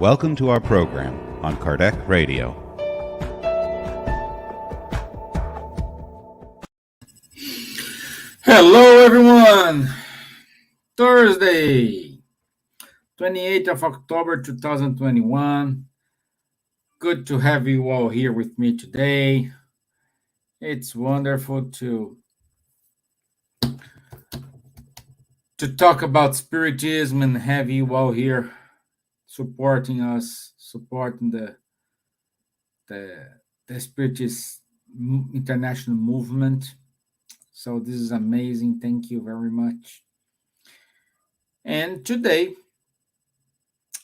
Welcome to our program on Kardec Radio. Hello, everyone. Thursday, 28th of October, 2021. Good to have you all here with me today. It's wonderful to talk about Spiritism and have you all here supporting us, supporting the Spiritist international movement. So this is amazing. Thank you very much. And today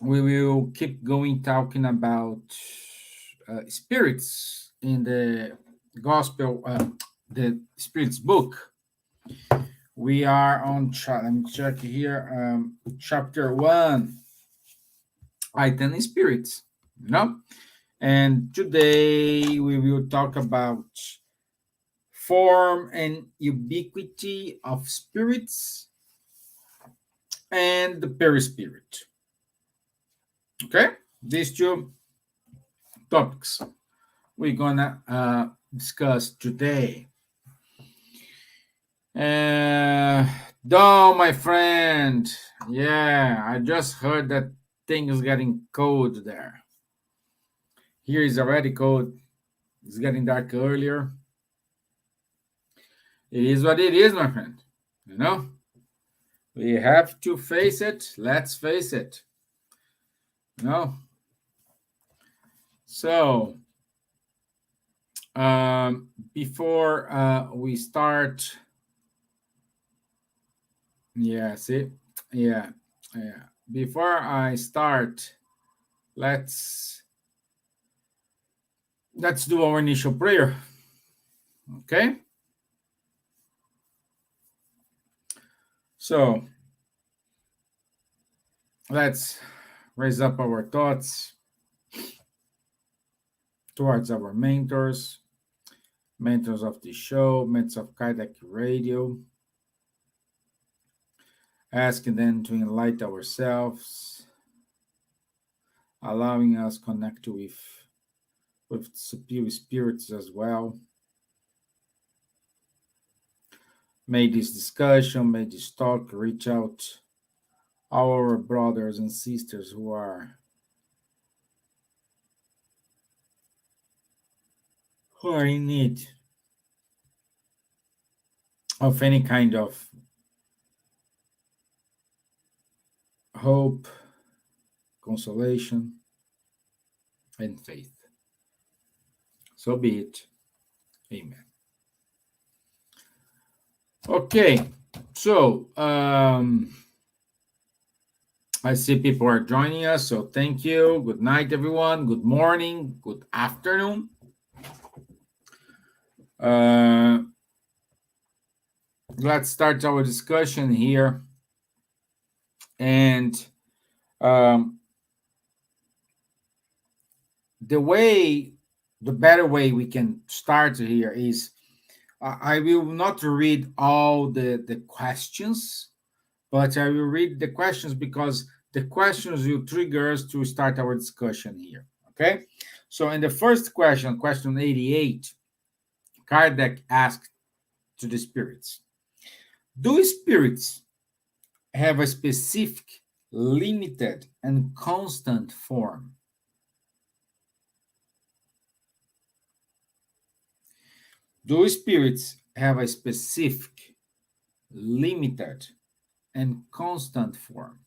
we will keep going talking about spirits in the gospel, the Spirits book. We are on, let me check here, chapter 1, Item Spirits, And today we will talk about form and ubiquity of spirits and the perispirit. Okay, these two topics we're gonna discuss today. Don, my friend, yeah, I just heard that thing is getting cold there. Here is already cold. It's getting dark earlier. It is what it is, my friend. We have to face it. Let's face it. So, before we start, before I start, let's do our initial prayer. Okay? So, let's raise up our thoughts towards our mentors of the show, mentors of Kardec Radio, asking them to enlighten ourselves, allowing us connect with superior spirits as well. May this discussion, may this talk reach out our brothers and sisters who are in need of any kind of hope, consolation, and faith. So be it. Amen. Okay, so I see people are joining us, so thank you. Good night, everyone. Good morning. Good afternoon. Let's start our discussion here. And the better way we can start here is I will not read all the questions, but I will read the questions because the questions will trigger us to start our discussion here. Okay? So in the first question 88, Kardec asked to the spirits, do spirits have a specific, limited, and constant form? Do spirits have a specific, limited, and constant form?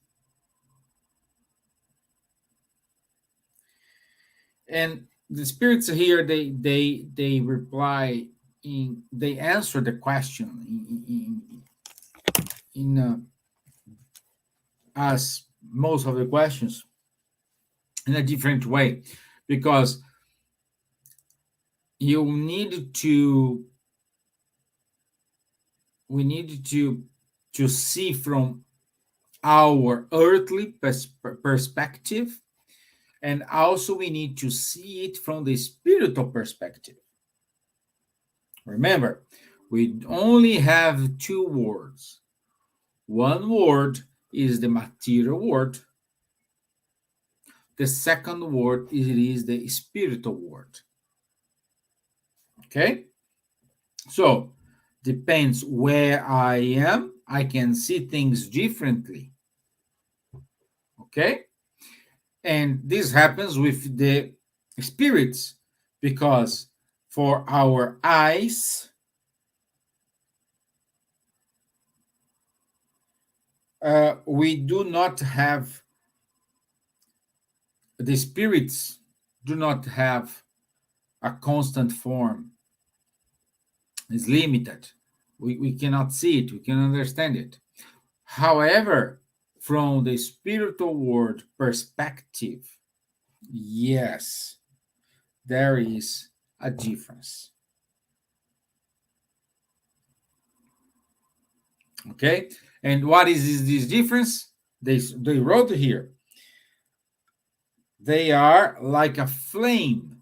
And the spirits here, they reply they answer the question as most of the questions in a different way, because we need to see from our earthly perspective, and also we need to see it from the spiritual perspective. Remember, we only have two words. One word is the material world. The second word, it is the spiritual word. Okay? So, depends where I am, I can see things differently. Okay? And this happens with the spirits because for our eyes, we do not have, the spirits do not have a constant form. It's limited. We cannot see it, we can understand it. However, from the spiritual world perspective, yes, there is a difference. Okay? And what is this difference? They wrote here. They are like a flame,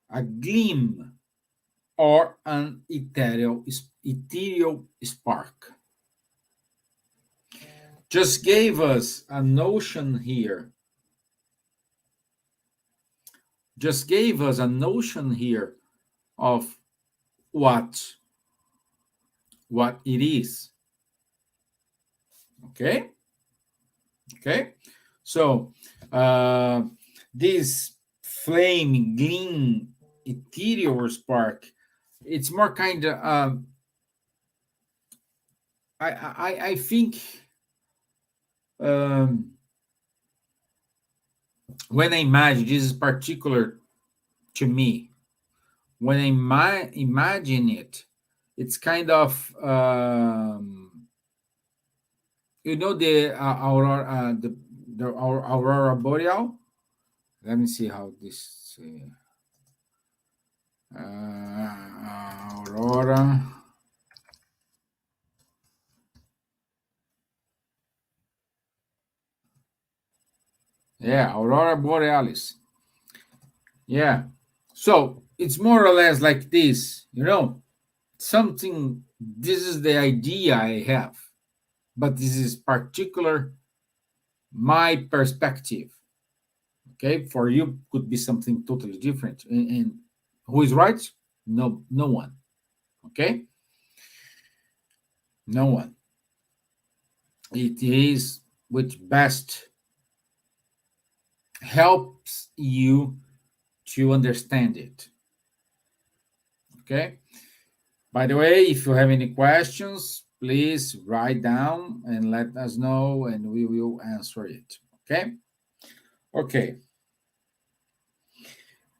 a gleam, or an ethereal spark. Just gave us a notion here. Just gave us a notion here of what it is. Okay? Okay? So, this flame, gleam, ethereal spark, it's more kind of, I think, when I imagine, this is particular to me, when I imagine it, it's kind of, the aurora, the aurora boreal. Let me see how this aurora. Yeah, aurora borealis. Yeah. So it's more or less like this, something. This is the idea I have, but this is particular my perspective. Okay, for you could be something totally different. And who is right? No one. Okay, no one. It is which best helps you to understand it. Okay. By the way, if you have any questions, please write down and let us know, and we will answer it. Okay. Okay.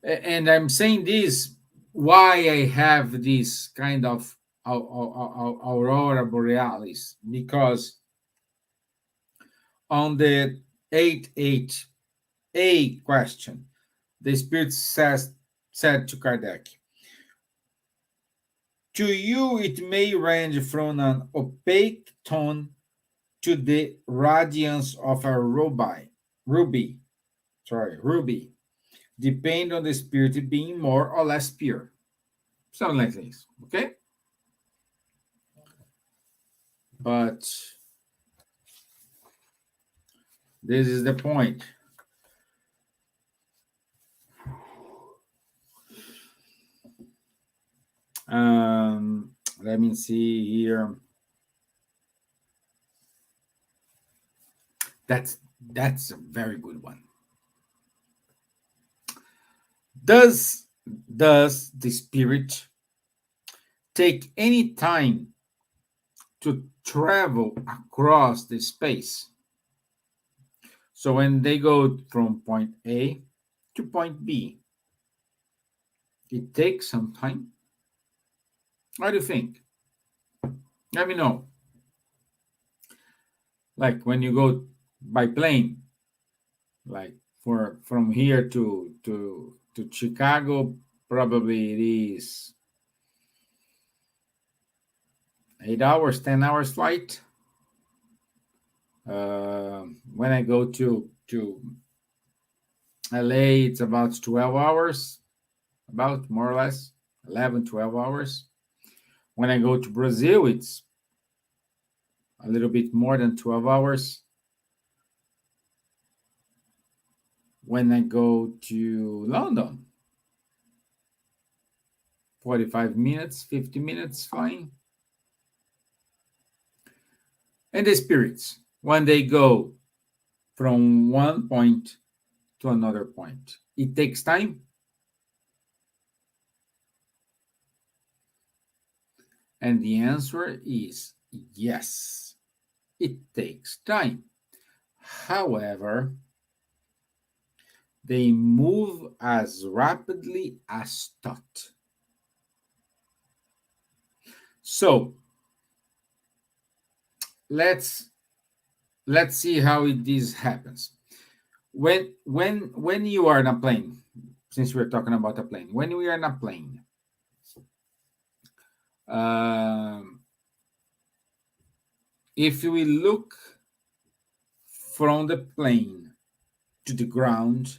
And I'm saying this why I have this kind of aurora borealis, because on the 8.8a question, the Spirit said to Kardec, to you it may range from an opaque tone to the radiance of a ruby, depend on the spirit being more or less pure. Something like this, okay? But this is the point. Let me see here. That's a very good one. Does the spirit take any time to travel across the space? So when they go from point A to point B, it takes some time. What do you think? Let me know. Like when you go by plane, like from here to Chicago, probably it is 8 hours, 10 hours flight. When I go to LA, it's about 12 hours, about more or less 11, 12 hours. When I go to Brazil, it's a little bit more than 12 hours. when I go to London. 45 minutes, 50 minutes flying. And the spirits, when they go from one point to another point, it takes time. And the answer is yes, it takes time. However, they move as rapidly as thought. So let's see how this happens. When you are in a plane, since we're talking about a plane, when we are in a plane, um, if we look from the plane to the ground,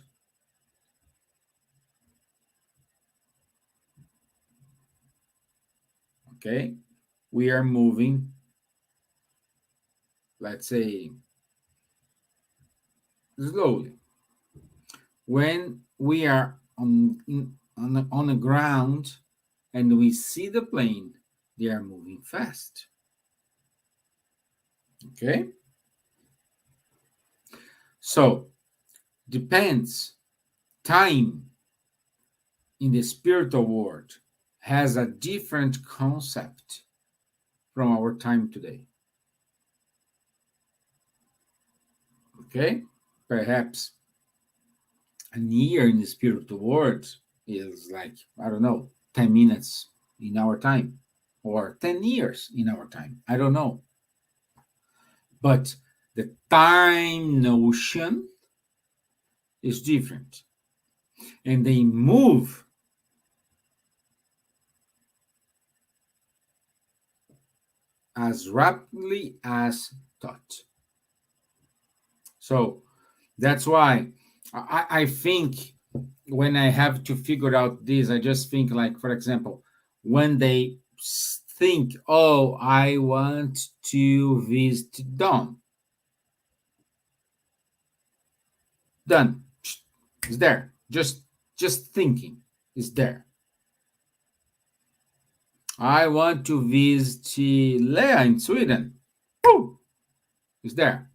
okay, we are moving, let's say, slowly. When we are on the ground and we see the plane, they are moving fast. Okay? So, depends. Time in the spiritual world has a different concept from our time today. Okay? Perhaps a year in the spiritual world is like, I don't know, 10 minutes in our time or 10 years in our time. I don't know. But the time notion is different. And they move as rapidly as thought. So that's why I think when I have to figure out this, I just think, like, for example, when they think, oh, I want to visit Dawn. Done. It's there. Just thinking is there. I want to visit Lea in Sweden. Woo! It's there.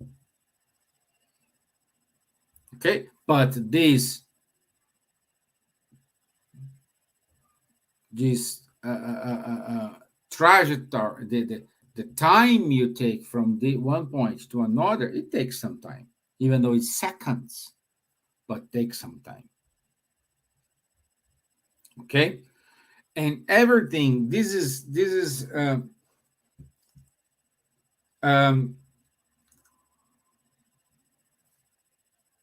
Okay, but this trajectory, the time you take from the one point to another, it takes some time, even though it's seconds, but takes some time. Okay, and everything. This is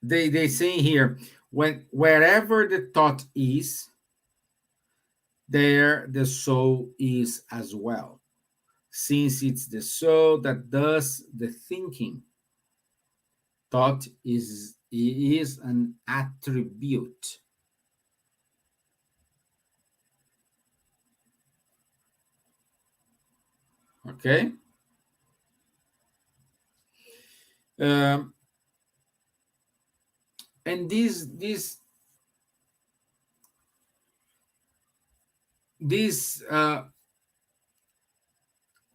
they say here, wherever the thought is, there the soul is as well, since it's the soul that does the thinking. Thought is an attribute. Okay. Um, and this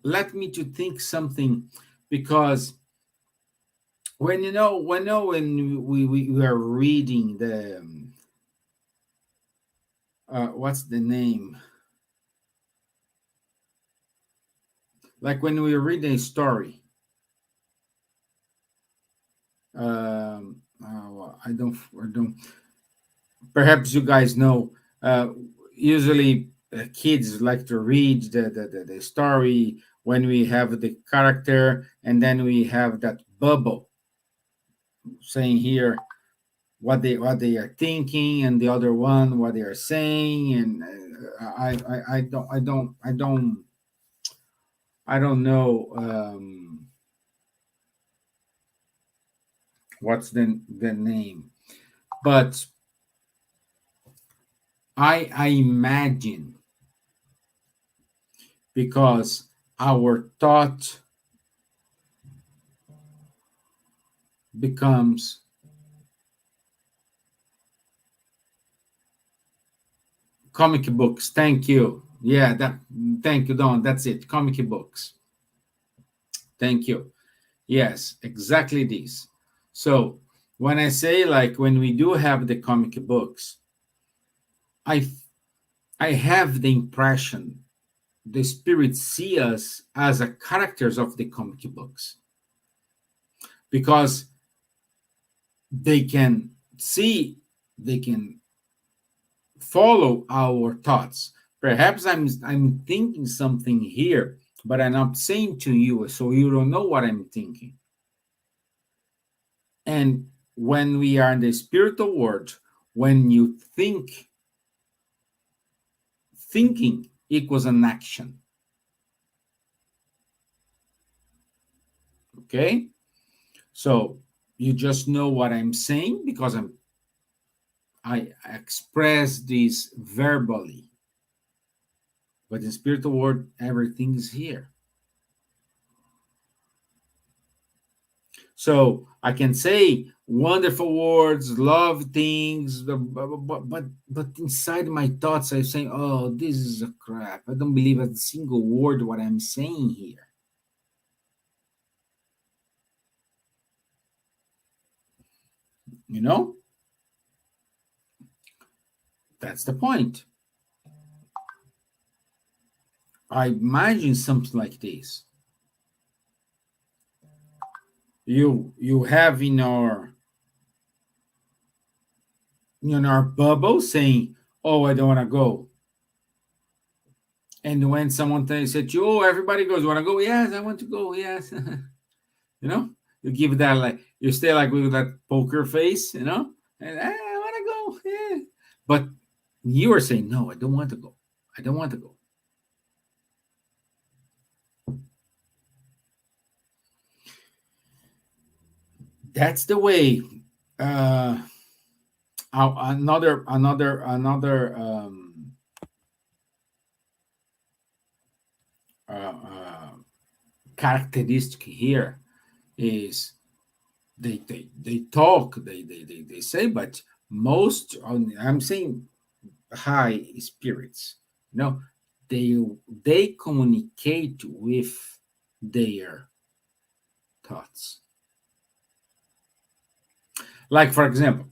led me to think something, because when we are reading the what's the name, like when we read a story, I don't, perhaps you guys know, usually kids like to read the story when we have the character, and then we have that bubble saying here what they are thinking, and the other one what they are saying, and I don't know what's the name, but I imagine, because our thought becomes Comic books. Thank you. Yeah, thank you, Don. That's it. Comic books. Thank you. Yes, exactly this. So when I say, like, when we do have the comic books, I I have the impression the spirits see us as a characters of the comic books, because they can see, they can follow our thoughts. Perhaps I'm thinking something here, but I'm not saying to you, so you don't know what I'm thinking. And when we are in the spiritual world, when you think, thinking equals an action. Okay? So you just know what I'm saying because I express this verbally. But in spiritual world, everything is here. So I can say wonderful words, love things, but inside my thoughts, I'm saying, "Oh, this is a crap. I don't believe a single word what I'm saying here." You know, that's the point. I imagine something like this. You have in our bubble saying, "Oh, I don't want to go." And when someone said to you, "Oh, everybody goes, you want to go?" "Yes, I want to go." "Yes." You know, you give that, like, you stay like with that poker face, and I want to go. Yeah. But you are saying, "No, I don't want to go. I don't want to go." That's the way. Uh, another characteristic here is they talk, they say, but most, I'm saying, high spirits, you know they they communicate with their thoughts. Like, for example,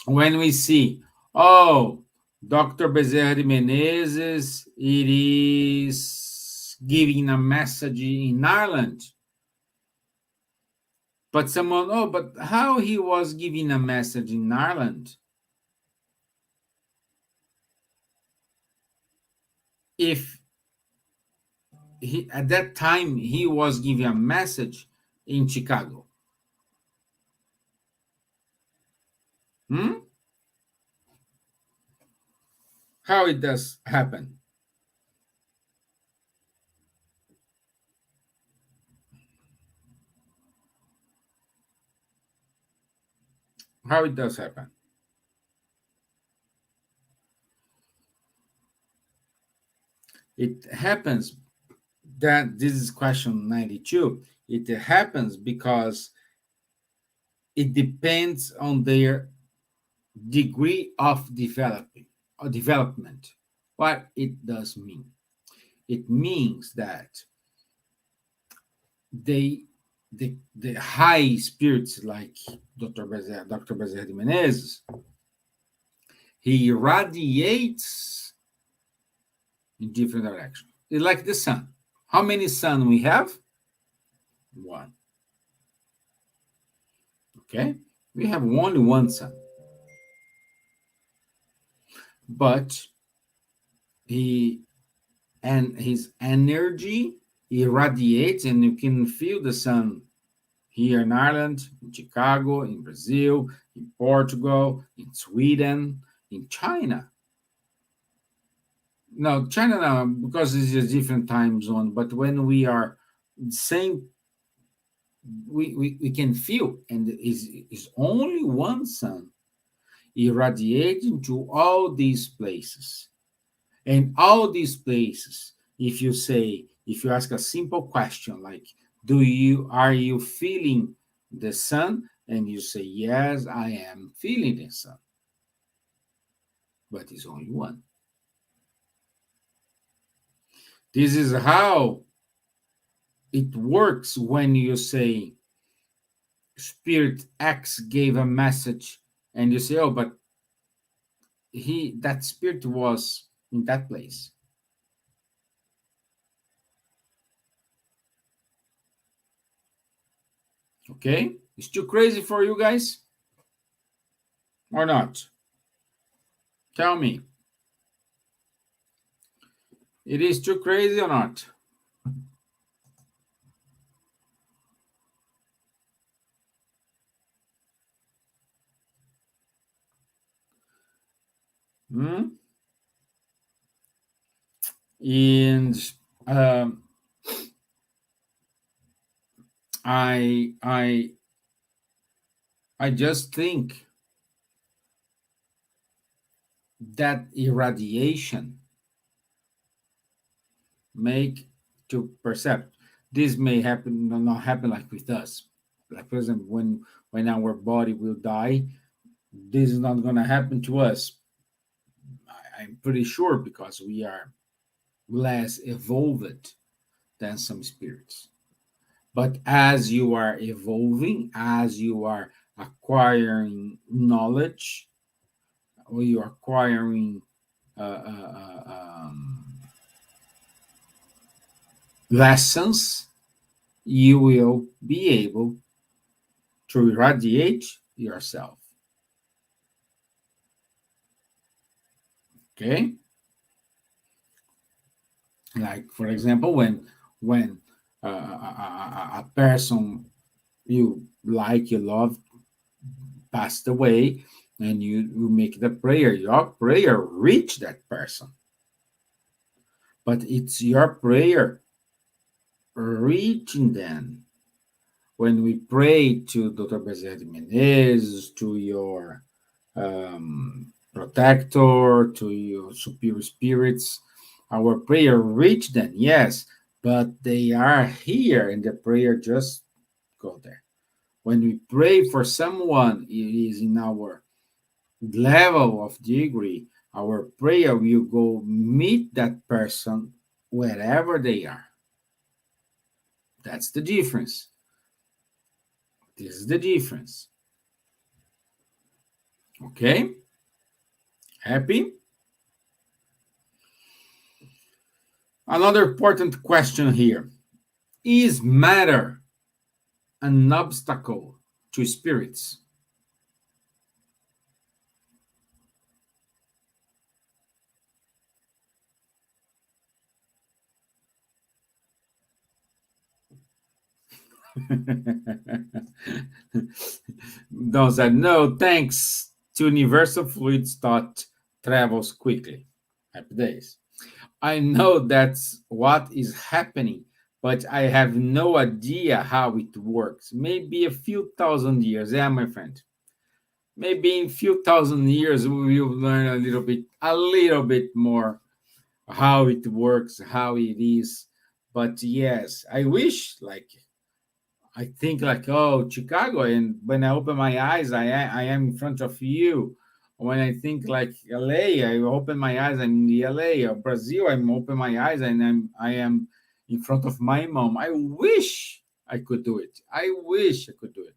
when we see, "Oh, Dr. Bezerra de Menezes, it is giving a message in Ireland." But someone, "Oh, but how he was giving a message in Ireland if he, at that time, he was giving a message in Chicago?" Hmm? How it does happen? How it does happen? It happens that this is question 92. It happens because it depends on their degree of development. What it does mean? It means that they the high spirits, like Dr. Bezerra de Menezes, he radiates in different directions. It's like the sun. How many sun we have? One. Okay? We have only one sun. But he and his energy irradiates, and you can feel the sun here in Ireland, in Chicago, in Brazil, in Portugal, in Sweden, in China. No, China now, because it's a different time zone, but when we are same, we can feel, and is only one sun irradiating to all these places. And all these places, if you ask a simple question like, are you feeling the sun? And you say, yes, I am feeling the sun. But it's only one. This is how it works when you say Spirit X gave a message and you say, oh, but that spirit was in that place. Okay? It's too crazy for you guys? Or not? Tell me. It is too crazy or not? Hmm? And I I I just think that irradiation make to percept. This may happen, not happen like with us. Like for example, when our body will die, this is not going to happen to us. I'm pretty sure because we are less evolved than some spirits. But as you are evolving, as you are acquiring knowledge, or you are acquiring uh, uh, uh, um, lessons, you will be able to irradiate yourself. Okay, like for example, when a person you like, you love, passed away, and you make the prayer, your prayer reach that person, but it's your prayer reaching them. When we pray to Dr. Bezerra de Menezes, to your protector, to your superior spirits, our prayer reach them, yes, but they are here, and the prayer just go there. When we pray for someone, it is in our level of degree, our prayer will go meet that person wherever they are. That's the difference. This is the difference. Okay? Happy? Another important question here. Is matter an obstacle to spirits? Don't say no thanks to universal fluids thought travels quickly. Happy days. I know that's what is happening, but I have no idea how it works. Maybe a few thousand years, yeah, my friend. Maybe in a few thousand years we will learn a little bit more how it works, how it is. But yes, I wish like I think like, oh, Chicago, and when I open my eyes, I am in front of you. When I think like LA, I open my eyes, I'm in the LA. Or Brazil, I'm open my eyes and I am in front of my mom. I wish I could do it. I wish I could do it.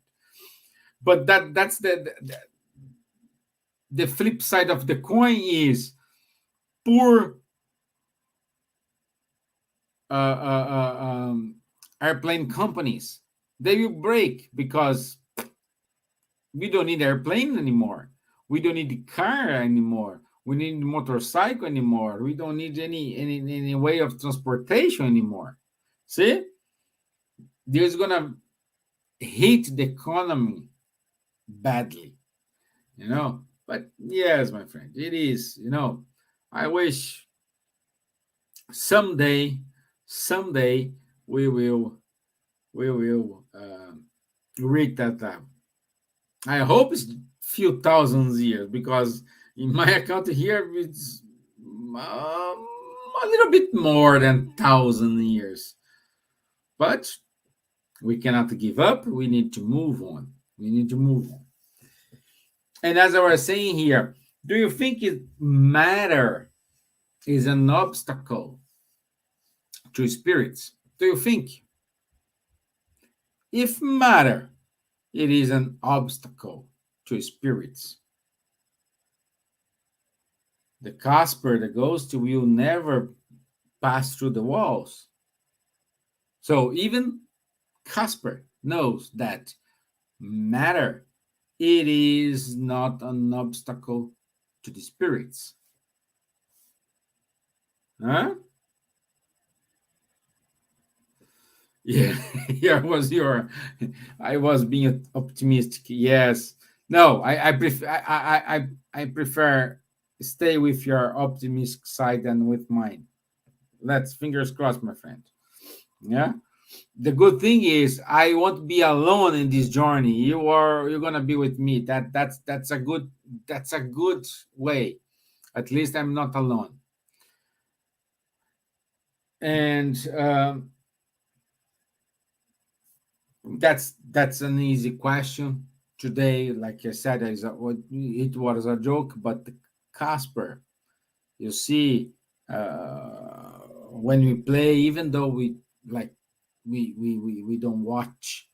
But that's the flip side of the coin is poor airplane companies. They will break because we don't need airplane anymore. We don't need the car anymore. We need motorcycle anymore. We don't need any way of transportation anymore. See, this is gonna hit the economy badly, you know. But yes, my friend, it is. You know, I wish someday, someday we will reach that time. I hope it's few thousands years because in my account here it's a little bit more than 1,000 years. But we cannot give up. We need to move on. We need to move on. And as I was saying here, do you think it matter is an obstacle to spirits? Do you think? If matter, it is an obstacle to spirits, the Casper, the ghost, will never pass through the walls. So even Casper knows that matter, it is not an obstacle to the spirits. Huh? Yeah, here was your. I was being optimistic. Yes. No, I prefer I prefer stay with your optimistic side than with mine. Let's fingers crossed, my friend. Yeah. The good thing is I won't be alone in this journey. You're gonna be with me. That's a good way. At least I'm not alone. And that's an easy question today. Like I said, it was a joke, but Casper, you see, when we play, even though we like we don't watch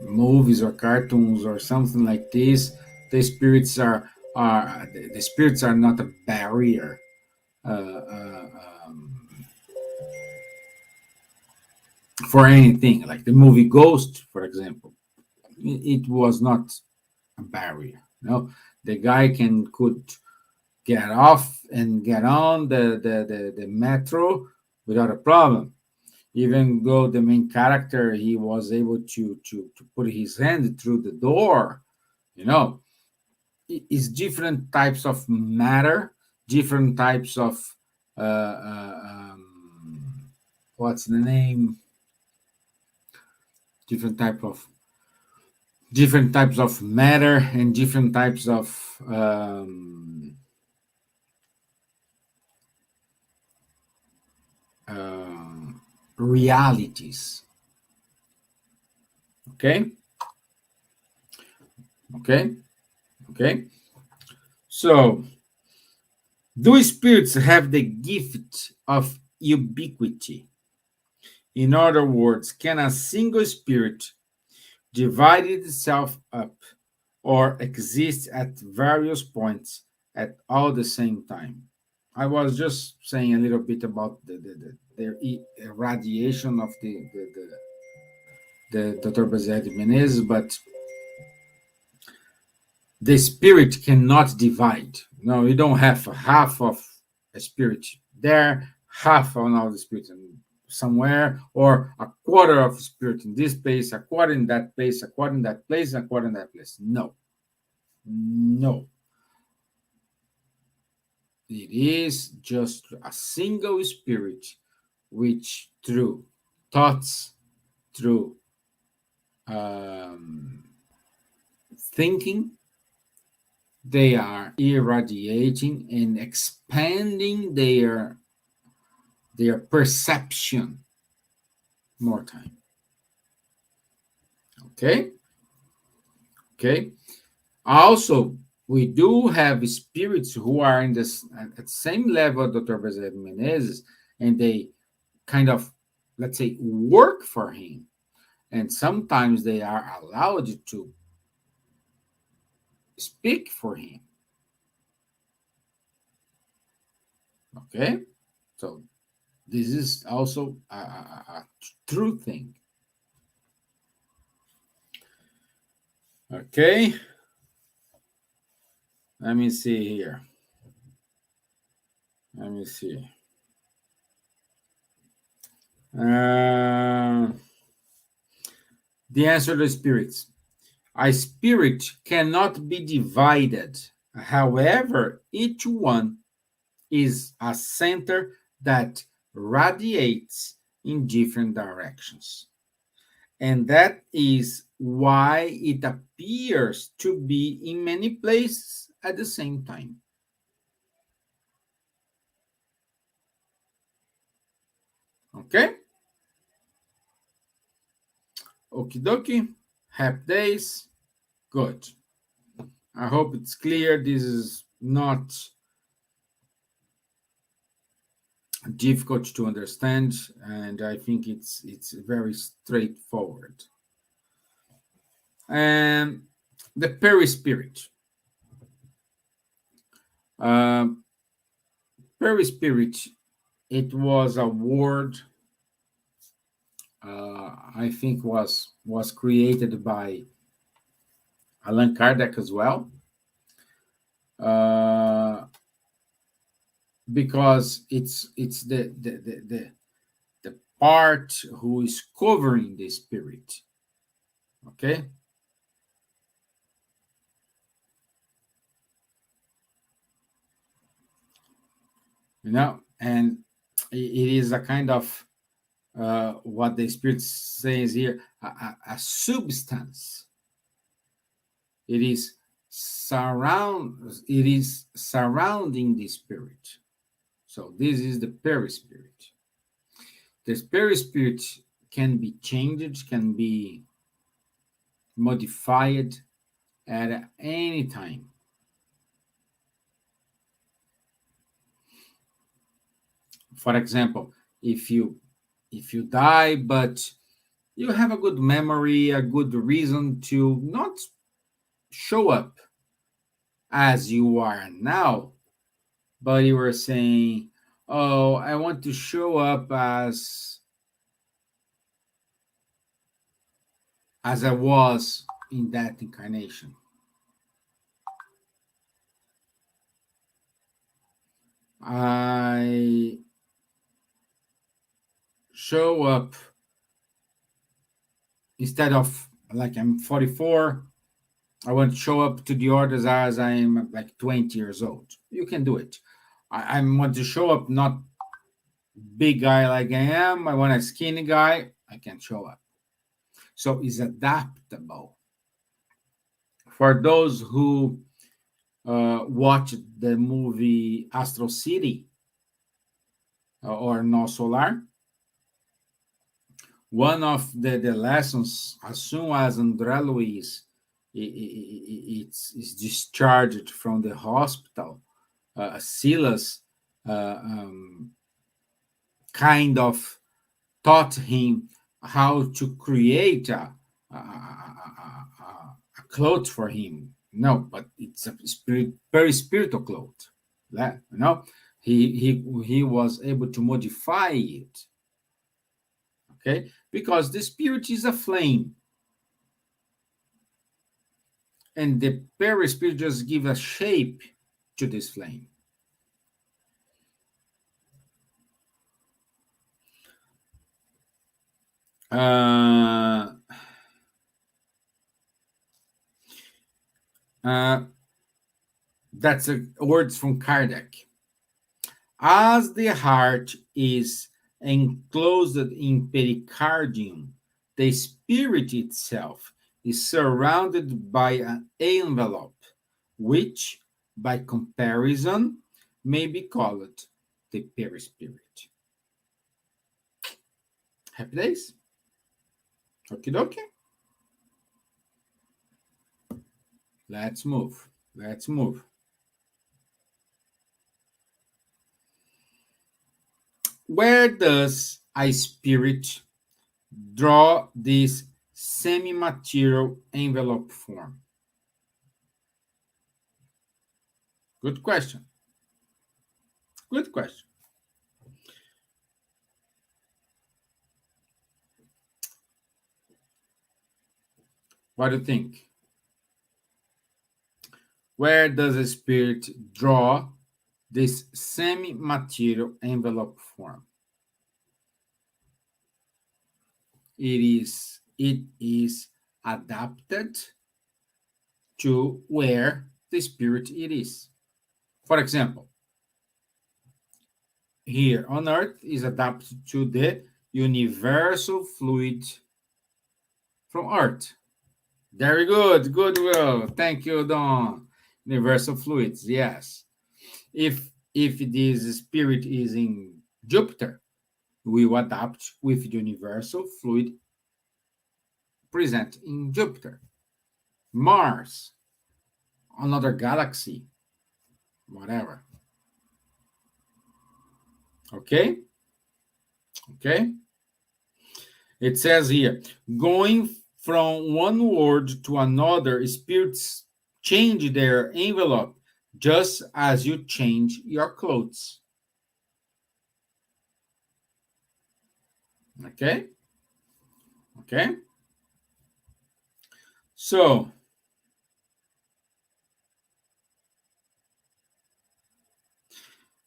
movies or cartoons or something like this, the spirits are the spirits are not a barrier. Uh, uh, um, for anything like the movie Ghost, for example, it was not a barrier. No, the guy could get off and get on the metro without a problem. Even though the main character he was able to put his hand through the door, you know, it's different types of matter, different types of what's the name? Different type of different types of matter and different types of realities. Okay, okay, okay. So, do spirits have the gift of ubiquity? In other words, can a single spirit divide itself up or exist at various points at all the same time? I was just saying a little bit about the radiation of the Dr. Bezerra de Menezes, but the spirit cannot divide. No, you don't have half of a spirit there, half of another spirit somewhere, or a quarter of spirit in this place, a quarter in that place, a quarter in that place, a quarter in that place. No, no. It is just a single spirit which, through thoughts, through thinking, they are irradiating and expanding their perception more time. Okay? Okay. Also, we do have spirits who are in this at the same level Dr. Bezerra Menezes, and they kind of, let's say, work for him. And sometimes they are allowed to speak for him. Okay? So this is also a true thing. Okay? Let me see here. Let me see. The answer to spirits. A spirit cannot be divided. However, each one is a center that radiates in different directions. And that is why it appears to be in many places at the same time. Okay? Okie dokie. Happy days. Good. I hope it's clear. This is not difficult to understand, and I think it's very straightforward. And the perispirit. Um, Perispirit, it was a word, I think was created by Allan Kardec as well, uh, because it's the part who is covering the spirit. Okay, and it is a kind of what the spirit says here, a substance. It is surrounding the spirit. So this is the perispirit. The perispirit can be changed, can be modified at any time. For example, if you die, but you have a good memory, a good reason to not show up as you are now, but you were saying, "Oh, I want to show up as I was in that incarnation." I show up instead of like I'm 44, I want to show up to the orders as I'm like 20 years old. You can do it. I want to show up not big guy like I am. I want a skinny guy. I can show up. So it's adaptable. For those who watched the movie Astro City or No Solar, one of the lessons, as soon as André Luiz is discharged from the hospital, Silas kind of taught him how to create a cloth for him. No, but it's a very spiritual cloth. He was able to modify it. Okay, because the spirit is a flame, and the perispirit just gives a shape to this flame. Uh, that's words from Kardec. As the heart is enclosed in pericardium, the spirit itself is surrounded by an envelope, which, by comparison, may be called the perispirit. Happy days? Okie dokie. Let's move. Let's move. Where does a spirit draw this semi-material envelope form? Good question. Good question. What do you think? Where does a spirit draw this semi-material envelope form? It is adapted to where the spirit it is. For example, here on Earth is adapted to the universal fluid from Earth. Very good, goodwill. Thank you, Don. Universal fluids, yes. If this spirit is in Jupiter, we will adapt with the universal fluid present in Jupiter. Mars, another galaxy, whatever. Okay? Okay? It says here, going from one world to another, spirits change their envelope just as you change your clothes. Okay? Okay? So,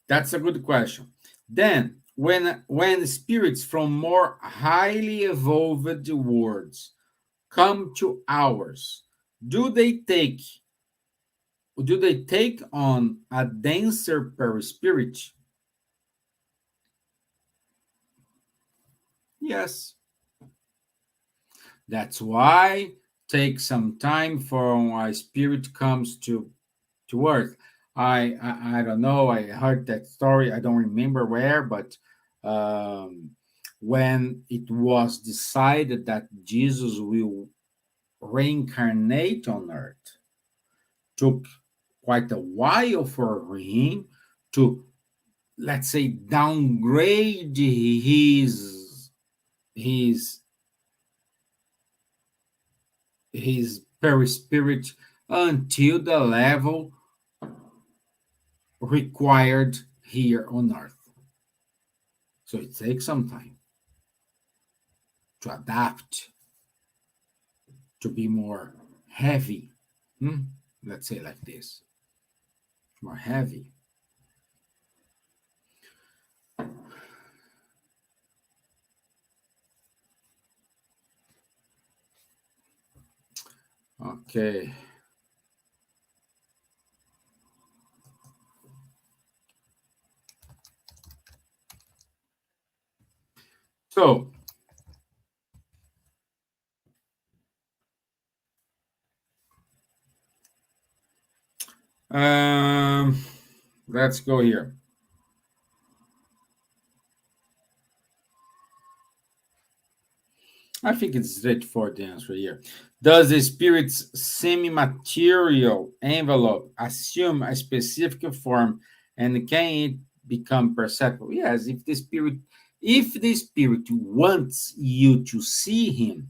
that's a good question. Then, when spirits from more highly evolved worlds come to ours, do they take on a denser perispirit? Yes. That's why take some time for a spirit comes to earth. I don't know. I heard that story. I don't remember where, but um, when it was decided that Jesus will reincarnate on earth, took quite a while for him to, let's say, downgrade his his perispirit until the level required here on earth. So it takes some time to adapt, to be more heavy. Let's say like this, more heavy. Okay. So um, let's go here. I think it's straightforward the answer here. Does the spirit's semi-material envelope assume a specific form, and can it become perceptible? Yes, if the spirit wants you to see him,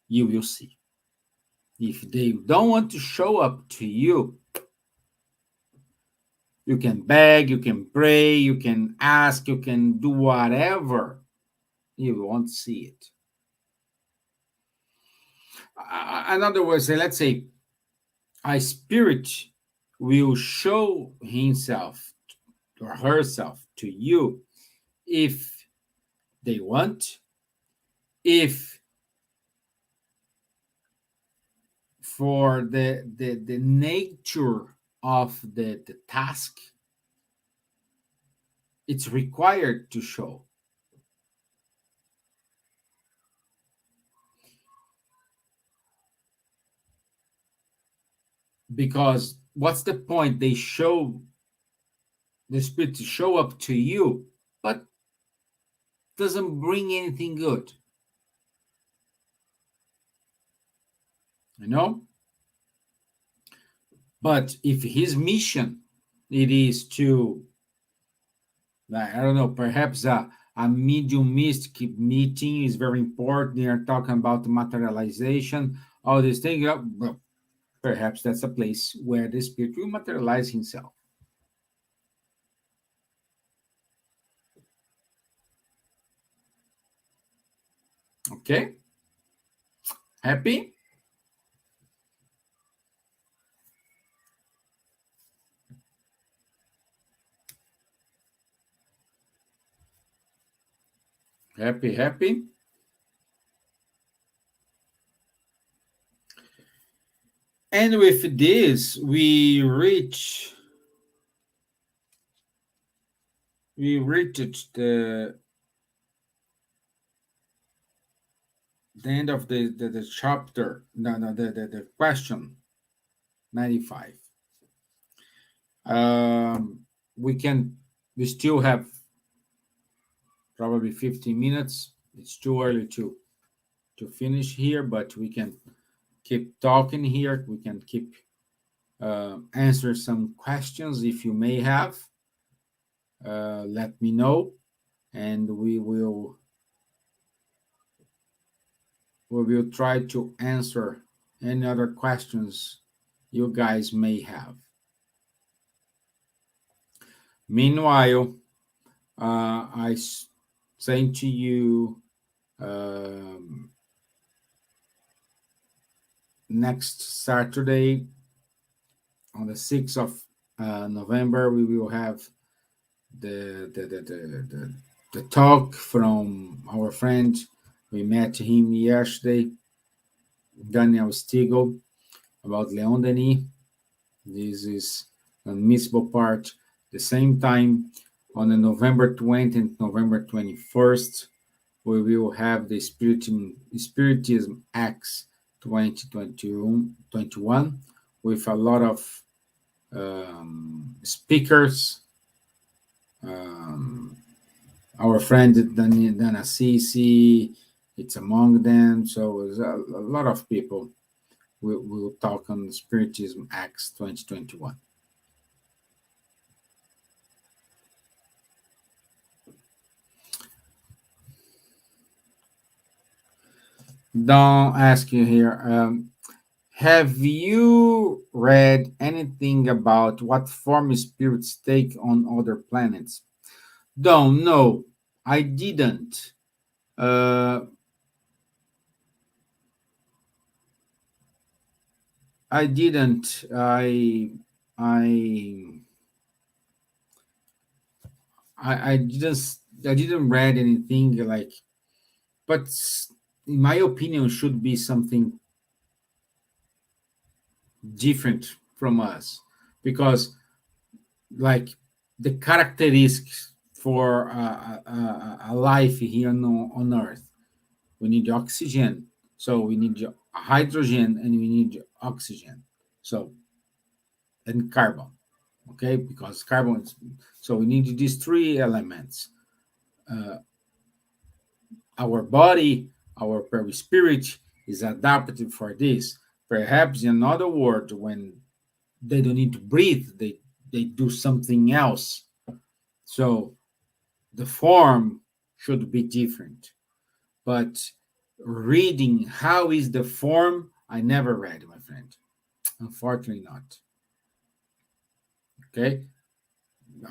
you will see. If they don't want to show up to you, you can beg, you can pray, you can ask, you can do whatever. You won't see it. In other words, let's say a spirit will show himself or herself to you if they want, if for the nature of the task it's required to show. Because what's the point? They show the spirit to show up to you, but doesn't bring anything good. You know? But if his mission it is to, I don't know, perhaps a mediumistic meeting is very important. They are talking about materialization, all these things. Well, perhaps that's a place where the spirit will materialize himself. Okay? Happy? Happy, happy? And with this, we reached the end of the chapter. No, the question 95. We can we still have probably 15 minutes. It's too early to finish here, but we can keep talking here. We can keep answer some questions if you may have. let me know, and we will try to answer any other questions you guys may have. Meanwhile, I send to you next Saturday, on the 6th of November, we will have the talk from our friend. We met him yesterday, Daniel Stiegel, about Leon Denis. This is an unmissable part. The same time, on the November 20th and November 21st, we will have the Spiritism Acts 2021 with a lot of speakers. Our friend Dana Sisi, it's among them. So there's a lot of people. We'll talk on Spiritism Acts 2021. Don't ask you here. Have you read anything about what form spirits take on other planets? Don't know. I didn't. I didn't. I didn't. I didn't read anything like. But in my opinion, should be something different from us, because like the characteristics for a life here on Earth, we need oxygen, so we need hydrogen, and we need oxygen, so and carbon. Okay, because carbon is, so we need these three elements. Our body, our spirit is adapted for this. Perhaps in another word, when they don't need to breathe, they do something else. So the form should be different. But reading how is the form, I never read, my friend. Unfortunately, not. Okay,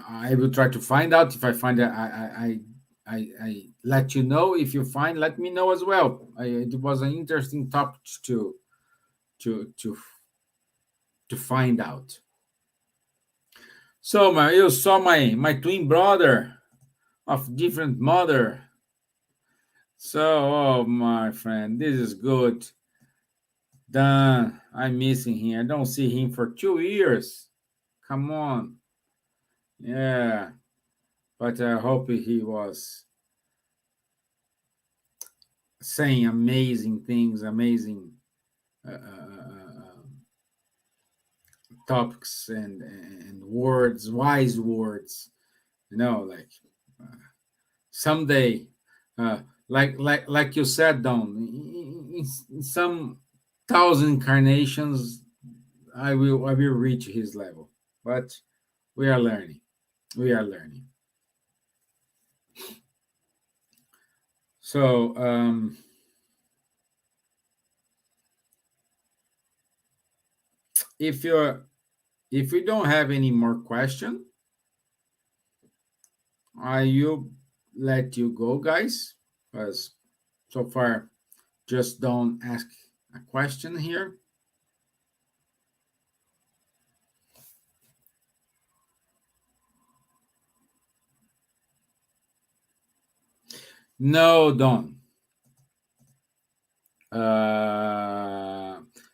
I will try to find out. If I find it, I let you know. If you find, let me know as well. It was an interesting topic to to to find out. So you saw my twin brother of different mother. So, oh my friend, this is good. Dan, I'm missing him. I don't see him for 2 years. Come on. Yeah. But I hope he was saying amazing things, amazing topics and words, wise words. Like someday, like you said, Don, in some thousand incarnations, I will reach his level. But we are learning. We are learning. So if you don't have any more question, I will let you go, guys. Because so far, just don't ask a question here. No, don't.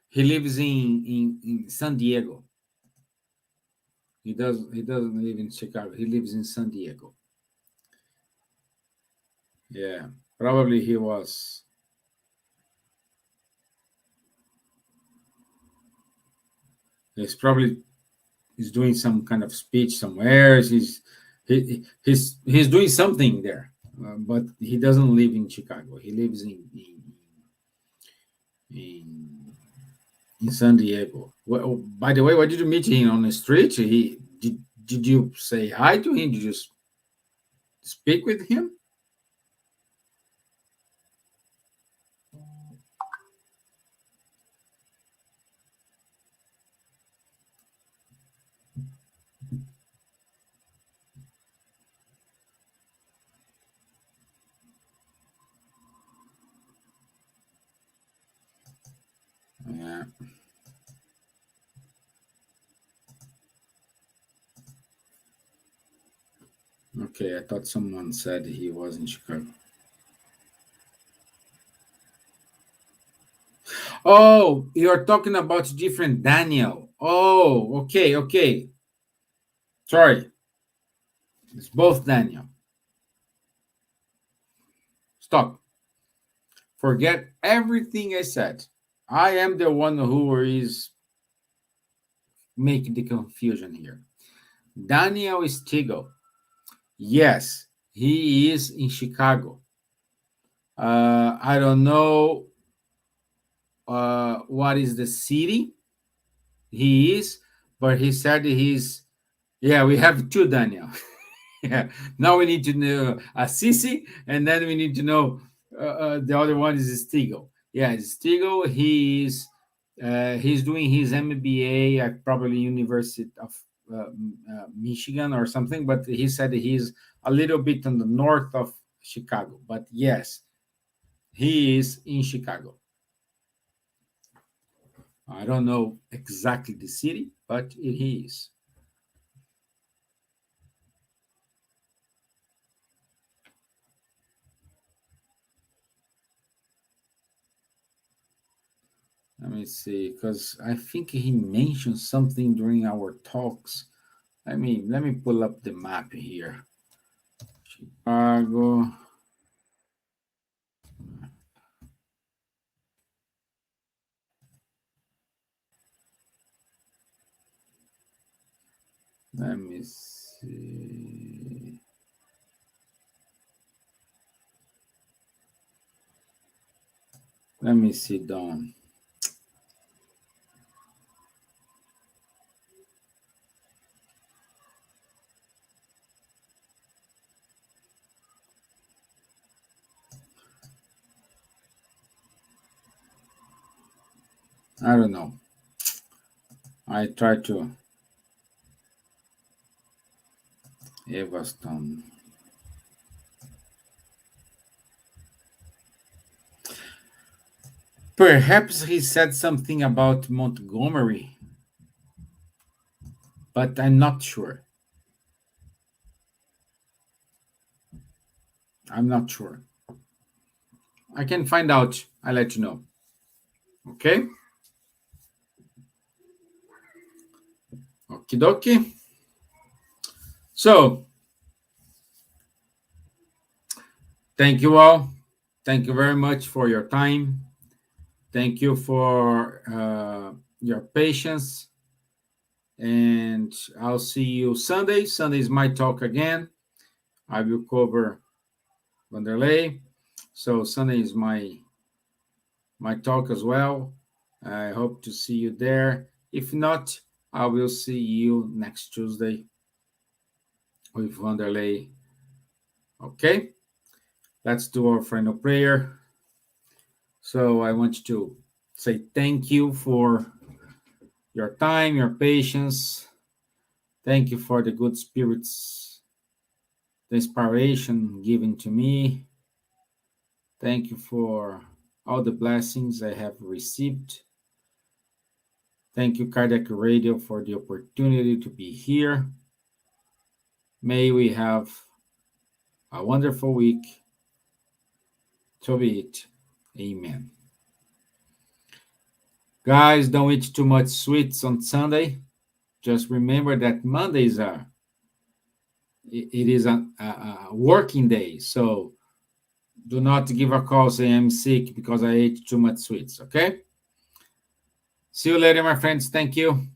He lives in San Diego. He doesn't live in Chicago. He lives in San Diego. Yeah, probably he was. He's doing some kind of speech somewhere. He's doing something there, but he doesn't live in Chicago. He lives in San Diego. Well, by the way, why did you meet him on the street? Did you say hi to him? Did you just speak with him? Yeah. Okay, I thought someone said he was in Chicago. Oh, you're talking about different Daniel. Oh, okay, okay. Sorry. It's both Daniel. Stop. Forget everything I said. I am the one who is making the confusion here. Daniel Stiegel. Yes, he is in Chicago. I don't know what is the city he is, but he said he's. Yeah, we have two Daniel. Yeah. Now we need to know Assisi, and then we need to know the other one is Stiegel. Yeah, Stiegel. He's doing his MBA at probably University of Michigan or something. But he said he's a little bit on the north of Chicago. But yes, he is in Chicago. I don't know exactly the city, but he is. Let me see, because I think he mentioned something during our talks. Let me pull up the map here. Chicago. Let me see. Let me see, Don. I don't know. I try to. Everston. Perhaps he said something about Montgomery, but I'm not sure. I'm not sure. I can find out. I'll let you know. Okay? Okie dokie. So, thank you all. Thank you very much for your time. Thank you for your patience. And I'll see you Sunday. Sunday is my talk again. I will cover Vanderlei. So Sunday is my talk as well. I hope to see you there. If not, I will see you next Tuesday with Vanderlei. Okay? Let's do our final prayer. So I want to say thank you for your time, your patience. Thank you for the good spirits, the inspiration given to me. Thank you for all the blessings I have received. Thank you, Kardec Radio, for the opportunity to be here. May we have a wonderful week. So be it. Amen. Guys, don't eat too much sweets on Sunday. Just remember that Mondays are it is a working day. So do not give a call saying I'm sick because I ate too much sweets. Okay? See you later, my friends. Thank you.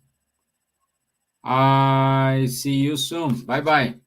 I see you soon. Bye-bye.